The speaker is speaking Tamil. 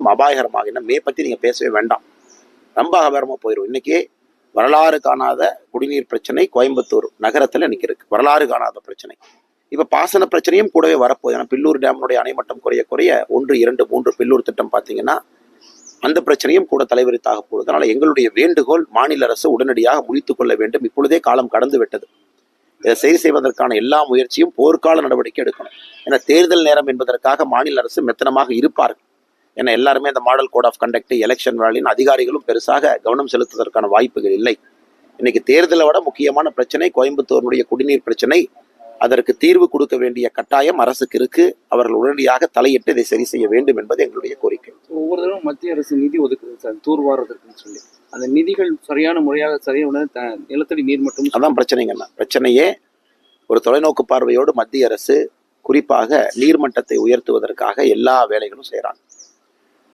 ரொம்ப அபாயகரமாக. என்ன மே பற்றி நீங்கள் பேசவே வேண்டாம், ரொம்ப அபாயகரமாக போயிடும். இன்றைக்கி வரலாறு காணாத குடிநீர் பிரச்சனை கோயம்புத்தூர் நகரத்தில் இன்னைக்கு இருக்கு, வரலாறு காணாத பிரச்சனை. இப்போ பாசன பிரச்சனையும் கூடவே வரப்போகுது. ஏன்னா பில்லூர் டேமுடைய அணைமட்டம் குறைய குறைய 1, 2, 3 பில்லூர் திட்டம் பார்த்தீங்கன்னா அந்த பிரச்சனையும் கூட தலைவரித்தாக போகுது. அதனால் எங்களுடைய வேண்டுகோள், மாநில அரசு உடனடியாக முடித்துக் கொள்ள வேண்டும். இப்பொழுதே காலம் கடந்து விட்டது. இதை சரி செய்வதற்கான எல்லா முயற்சியும் போர்க்கால நடவடிக்கை எடுக்கணும். ஏன்னா தேர்தல் நேரம் என்பதற்காக மாநில அரசு மெத்தனமாக இருப்பார்கள். ஏன்னா எல்லாருமே இந்த model code of conduct, election வேலையின் அதிகாரிகளும் பெருசாக கவனம் செலுத்துவதற்கான வாய்ப்புகள் இல்லை. இன்னைக்கு தேர்தலை விட முக்கியமான பிரச்சனை கோயம்புத்தூருடைய குடிநீர் பிரச்சனை. அதற்கு தீர்வு கொடுக்க வேண்டிய கட்டாயம் அரசுக்கு இருக்கு. அவர்கள் உடனடியாக தலையிட்டு இதை சரி செய்ய வேண்டும் என்பது எங்களுடைய கோரிக்கை. ஒவ்வொரு தடவை மத்திய அரசு நிதி ஒதுக்குது சார் தூர்வாரதற்குன்னு சொல்லி, அந்த நிதிகள் சரியான முறையாக சரியான நிலத்தடி நீர் மட்டும் அதான் பிரச்சனைங்கண்ணா. பிரச்சனையே ஒரு தொலைநோக்கு பார்வையோடு மத்திய அரசு குறிப்பாக நீர்மட்டத்தை உயர்த்துவதற்காக எல்லா வேலைகளும் செய்கிறாங்க.